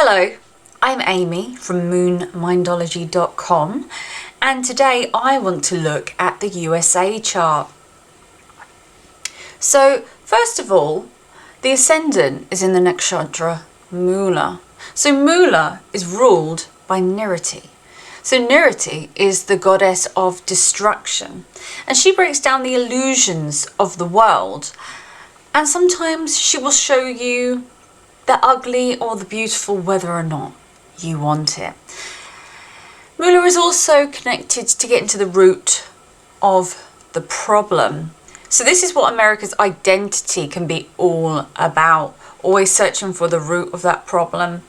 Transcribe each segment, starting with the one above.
Hello, I'm Amy from moonmindology.com, and today I want to look at the USA chart. So first of all, the Ascendant is in the nakshatra Mula. So Mula is ruled by Niriti. So Niriti is the goddess of destruction, and she breaks down the illusions of the world, and sometimes she will show you the ugly or the beautiful whether or not you want it. Mula is also connected to getting to the root of the problem. So this is what America's identity can be all about, always searching for the root of that problem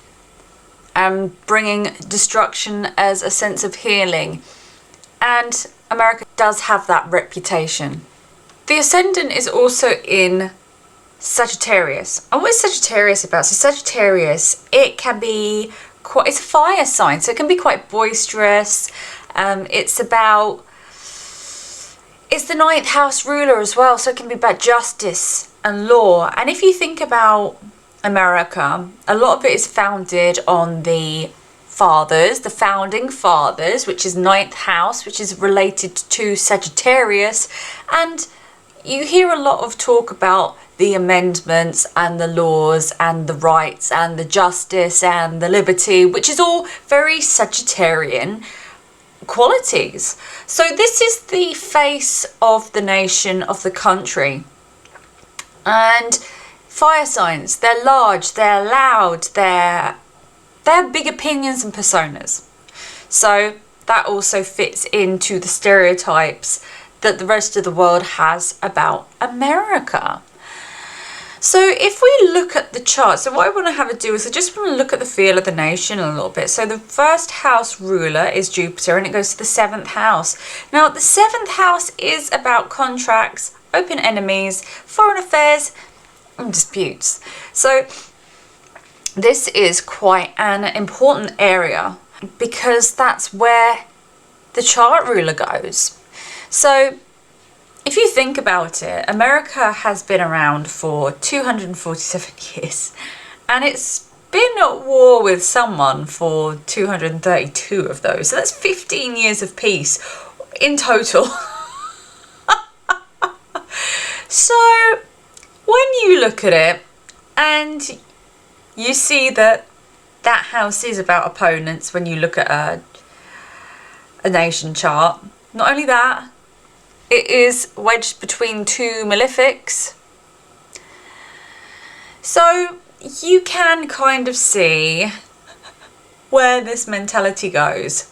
and bringing destruction as a sense of healing. And America does have that reputation. The Ascendant is also in Sagittarius. And what is Sagittarius about? So Sagittarius, it can be it's a fire sign, so it can be quite boisterous. It's the ninth house ruler as well, so it can be about justice and law. And if you think about America, a lot of it is founded on the fathers, the founding fathers, which is ninth house, which is related to Sagittarius. And you hear a lot of talk about the amendments and the laws and the rights and the justice and the liberty, which is all very Sagittarian qualities. So this is the face of the nation, of the country. And fire signs, they're large, they're loud, they have big opinions and personas. So that also fits into the stereotypes that the rest of the world has about America. So if we look at the chart, so what I want to have a do is I just want to look at the feel of the nation a little bit. So the first house ruler is Jupiter, and it goes to the 7th house. Now the 7th house is about contracts, open enemies, foreign affairs and disputes. So this is quite an important area because that's where the chart ruler goes. So if you think about it, America has been around for 247 years, and it's been at war with someone for 232 of those. So that's 15 years of peace in total. So when you look at it and you see that that house is about opponents when you look at a nation chart, not only that, it is wedged between two malefics. So you can kind of see where this mentality goes.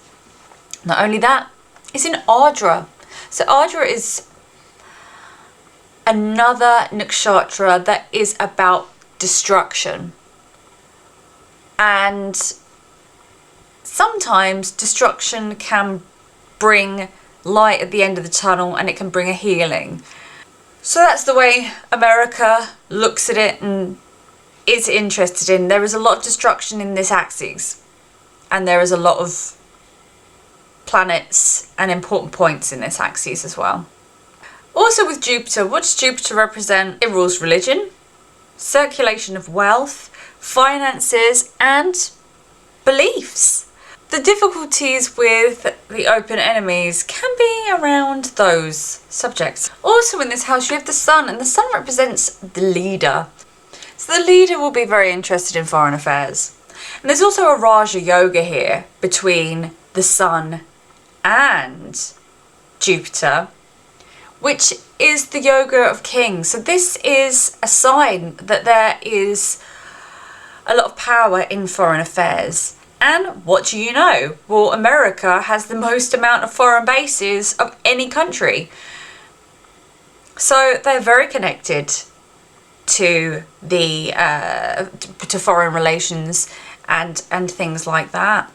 Not only that, it's in Ardra. So Ardra is another nakshatra that is about destruction. And sometimes destruction can bring light at the end of the tunnel, and it can bring a healing. So that's the way America looks at it and is interested in. There is a lot of destruction in this axis, and there is a lot of planets and important points in this axis as well. Also with Jupiter, what does Jupiter represent? It rules religion, circulation of wealth, finances and beliefs. The difficulties with the open enemies can be around those subjects. Also in this house you have the Sun, and the Sun represents the leader. So the leader will be very interested in foreign affairs. And there's also a Raja Yoga here between the Sun and Jupiter, which is the Yoga of Kings. So this is a sign that there is a lot of power in foreign affairs. And what do you know? Well, America has the most amount of foreign bases of any country. So they're very connected to the to foreign relations and things like that.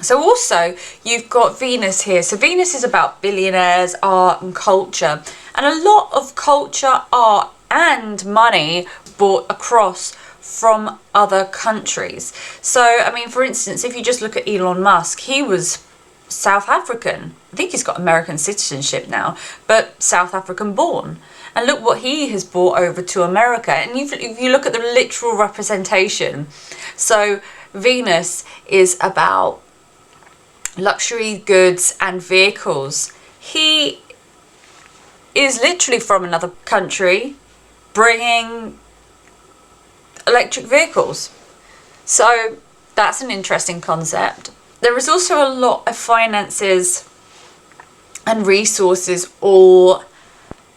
So also you've got Venus here. So Venus is about billionaires, art and culture. And a lot of culture, art and money brought across from other countries. So, I mean, for instance, if you just look at Elon Musk, he was South African. I think he's got American citizenship now, but South African born. And look what he has brought over to America. And if you look at the literal representation, so Venus is about luxury goods and vehicles. He is literally from another country bringing electric vehicles. So that's an interesting concept. There is also a lot of finances and resources all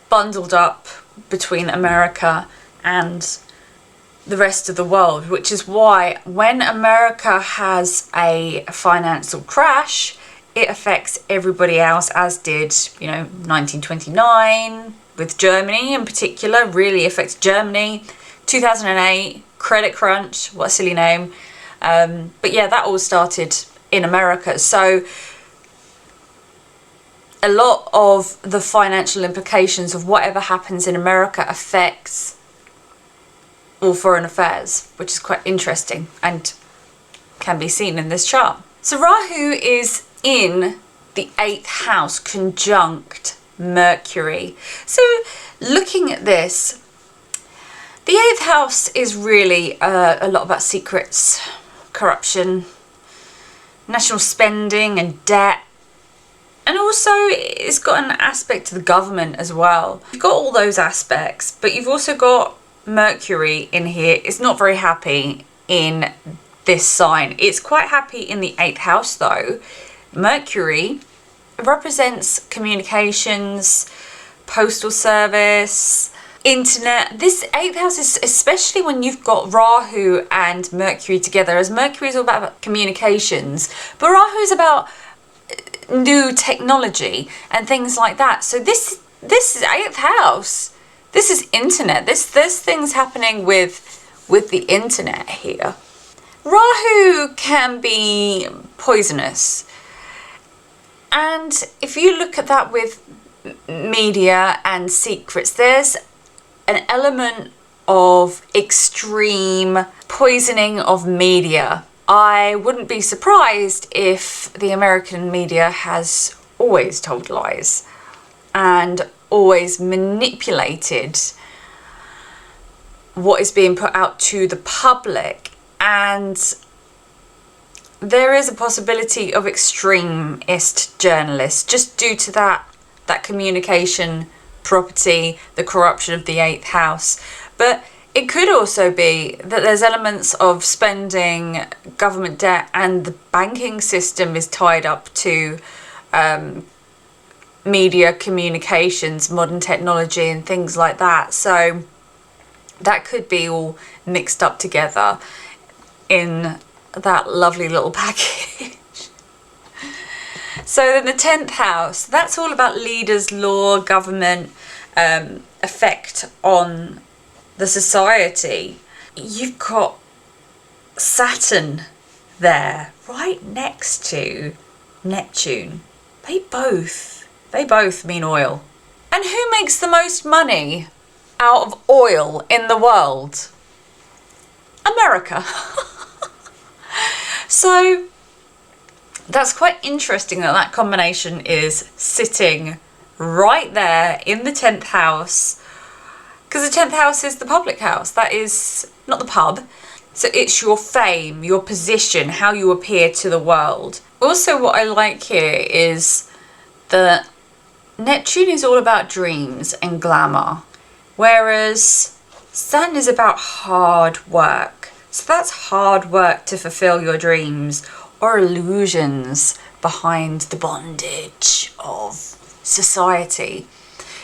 bundled up between America and the rest of the world, which is why when America has a financial crash, it affects everybody else, as did, 1929 with Germany in particular, really affects Germany. 2008, credit crunch, what a silly name. But yeah, that all started in America. So a lot of the financial implications of whatever happens in America affects all foreign affairs, which is quite interesting and can be seen in this chart. So Rahu is in the 8th house conjunct Mercury. So looking at this, the 8th house is really a lot about secrets, corruption, national spending and debt. And also it's got an aspect to the government as well. You've got all those aspects, but you've also got Mercury in here. It's not very happy in this sign. It's quite happy in the 8th house though. Mercury represents communications, postal service, internet. This 8th house is especially when you've got Rahu and Mercury together, as Mercury is all about communications, but Rahu is about new technology and things like that. So this is 8th house. This is internet. There's things happening with the internet here. Rahu can be poisonous. And if you look at that with media and secrets, there's an element of extreme poisoning of media. I wouldn't be surprised if the American media has always told lies and always manipulated what is being put out to the public, and there is a possibility of extremist journalists just due to that communication property, the corruption of the 8th house. But it could also be that there's elements of spending, government debt, and the banking system is tied up to media, communications, modern technology and things like that. So that could be all mixed up together in that lovely little package. So then the 10th house, that's all about leaders, law, government, effect on the society. You've got Saturn there right next to Neptune. They both mean oil. And who makes the most money out of oil in the world? America. So that's quite interesting that combination is sitting right there in the 10th house, because the 10th house is the public house. That is not the pub. So it's your fame, your position, how you appear to the world. Also, what I like here is that Neptune is all about dreams and glamour, whereas Sun is about hard work. So that's hard work to fulfill your dreams or illusions behind the bondage of society.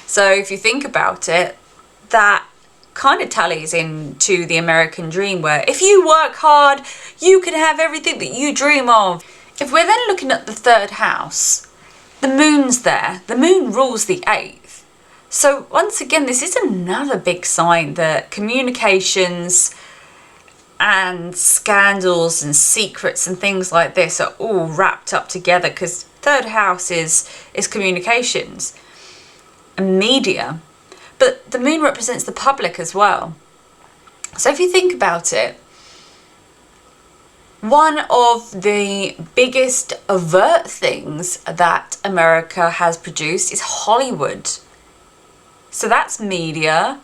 So if you think about it, that kind of tallies into the American dream, where if you work hard, you can have everything that you dream of. If we're then looking at the 3rd house, the moon's there. The moon rules the 8th. So once again, this is another big sign that communications and scandals and secrets and things like this are all wrapped up together, because 3rd house is communications and media. But the moon represents the public as well. So if you think about it, one of the biggest overt things that America has produced is Hollywood. So that's media,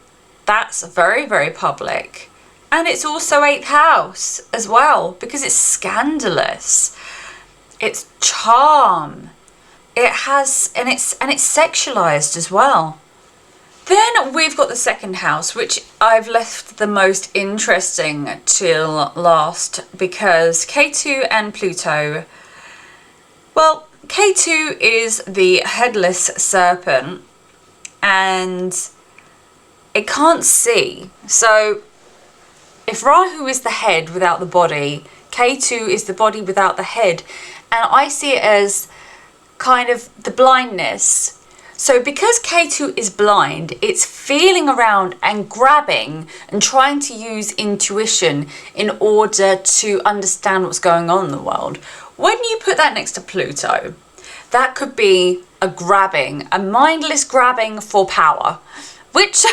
that's very, very public. And it's also 8th house as well, because it's scandalous. It's charm. It has, and it's sexualized as well. Then we've got the 2nd house, which I've left the most interesting till last, because K2 and Pluto, well, K2 is the headless serpent and it can't see. So if Rahu is the head without the body, K2 is the body without the head. And I see it as kind of the blindness. So because K2 is blind, it's feeling around and grabbing and trying to use intuition in order to understand what's going on in the world. When you put that next to Pluto, that could be a grabbing, a mindless grabbing for power, which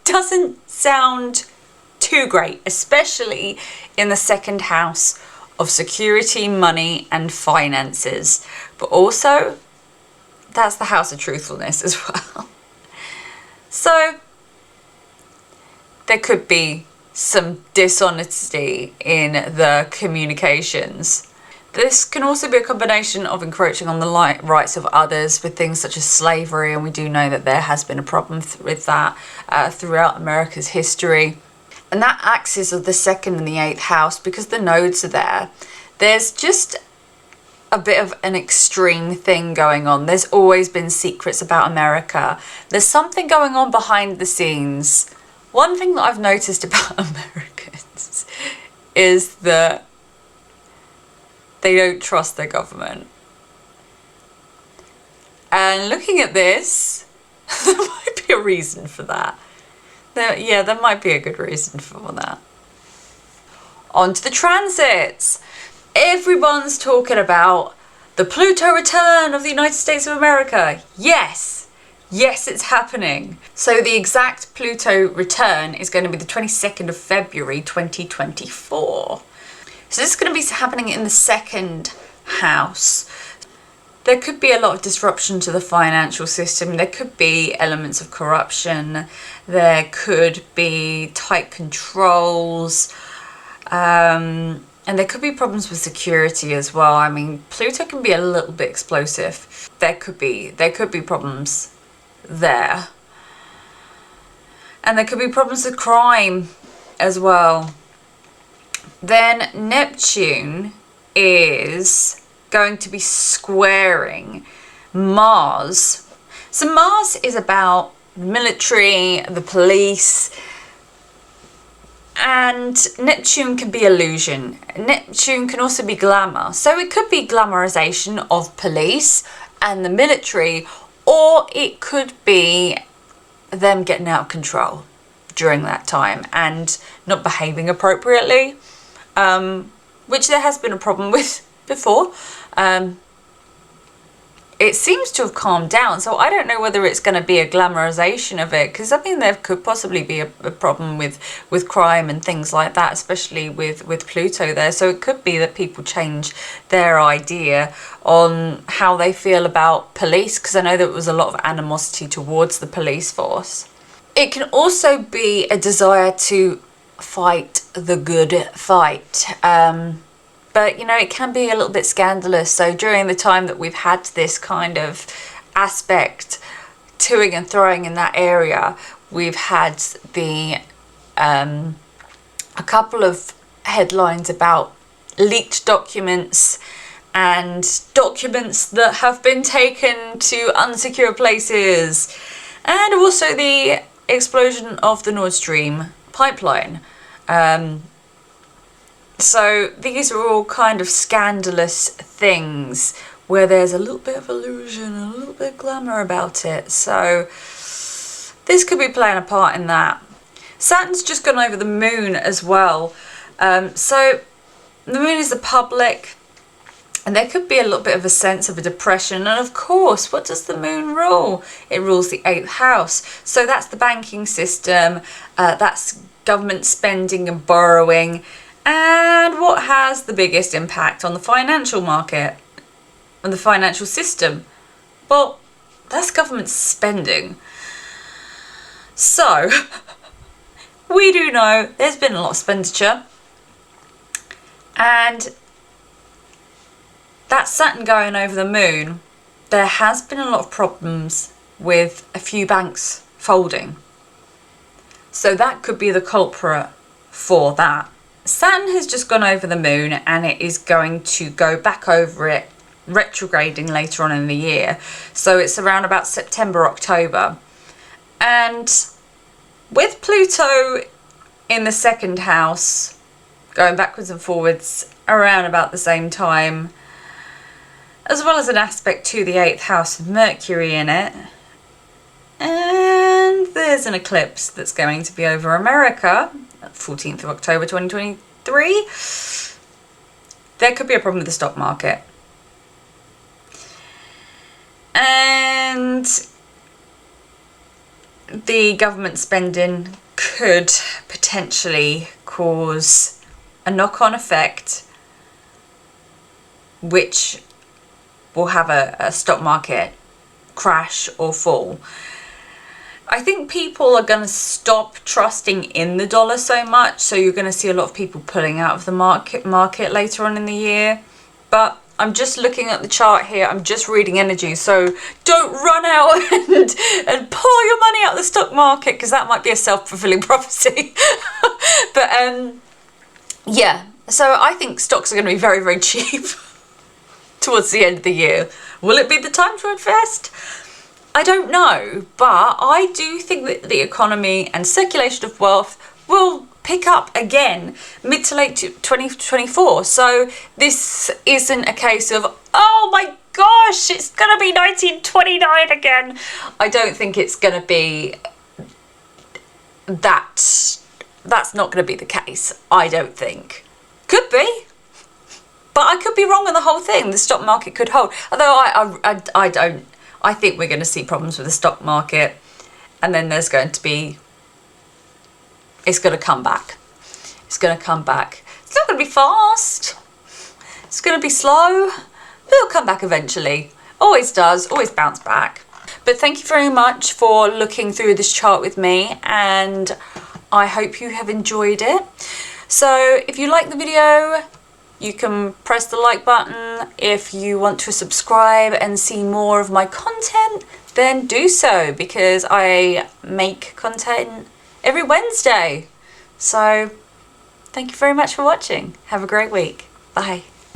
doesn't sound too great, especially in the 2nd house of security, money and finances. But also, that's the house of truthfulness as well. So there could be some dishonesty in the communications. This can also be a combination of encroaching on the rights of others with things such as slavery, and we do know that there has been a problem with that throughout America's history. And that axis of the 2nd and the 8th house, because the nodes are there, there's just a bit of an extreme thing going on. There's always been secrets about America. There's something going on behind the scenes. One thing that I've noticed about Americans is that they don't trust their government. And looking at this, there might be a reason for that. There might be a good reason for that. On to the transits. Everyone's talking about the Pluto return of the United States of America. Yes, it's happening. So the exact Pluto return is going to be the 22nd of February 2024. So this is going to be happening in the 2nd house. There could be a lot of disruption to the financial system. There could be elements of corruption. There could be tight controls. And there could be problems with security as well. I mean, Pluto can be a little bit explosive. There could be problems there. And there could be problems with crime as well. Then Neptune is going to be squaring Mars. So Mars is about military, the police, and Neptune can be illusion. Neptune can also be glamour. So it could be glamorization of police and the military, or it could be them getting out of control during that time and not behaving appropriately, which there has been a problem with before. It seems to have calmed down, so I don't know whether it's going to be a glamorization of it, because I mean there could possibly be a problem with crime and things like that, especially with Pluto there. So it could be that people change their idea on how they feel about police, because I know there was a lot of animosity towards the police force. It can also be a desire to fight the good fight. But, you know, it can be a little bit scandalous. So during the time that we've had this kind of aspect toing and throwing in that area, we've had a couple of headlines about leaked documents and documents that have been taken to unsecure places, and also the explosion of the Nord Stream pipeline. So these are all kind of scandalous things where there's a little bit of illusion and a little bit of glamour about it. So this could be playing a part in that. Saturn's just gone over the moon as well. So the moon is the public, and there could be a little bit of a sense of a depression. And of course, what does the moon rule? It rules the 8th house. So that's the banking system. That's government spending and borrowing. And what has the biggest impact on the financial market, on the financial system? Well, that's government spending. So, we do know there's been a lot of expenditure, and that Saturn going over the moon, there has been a lot of problems with a few banks folding. So that could be the culprit for that. Saturn has just gone over the moon, and it is going to go back over it, retrograding later on in the year. So it's around about September, October. And with Pluto in the second house, going backwards and forwards around about the same time, as well as an aspect to the 8th house of Mercury in it, and there's an eclipse that's going to be over America, 14th of October 2023, there could be a problem with the stock market. And the government spending could potentially cause a knock-on effect, which will have a stock market crash or fall. I think people are going to stop trusting in the dollar so much, so you're going to see a lot of people pulling out of the market later on in the year. But I'm just looking at the chart here, I'm just reading energy, so don't run out and pull your money out of the stock market, because that might be a self-fulfilling prophecy. But yeah, so I think stocks are going to be very, very cheap towards the end of the year. Will it be the time to invest? I don't know, but I do think that the economy and circulation of wealth will pick up again mid to late 2024. So this isn't a case of, oh my gosh, it's gonna be 1929 again. I don't think it's gonna be that. That's not gonna be the case, I don't think. Could be, but I could be wrong on the whole thing. The stock market could hold, although I don't. I think we're going to see problems with the stock market, and then there's going to be, it's going to come back. It's going to come back. It's not going to be fast. It's going to be slow, but it'll come back eventually. Always does, always bounce back. But thank you very much for looking through this chart with me, and I hope you have enjoyed it. So if you like the video, you can press the like button. If you want to subscribe and see more of my content, then do so, because I make content every Wednesday. So thank you very much for watching. Have a great week. Bye.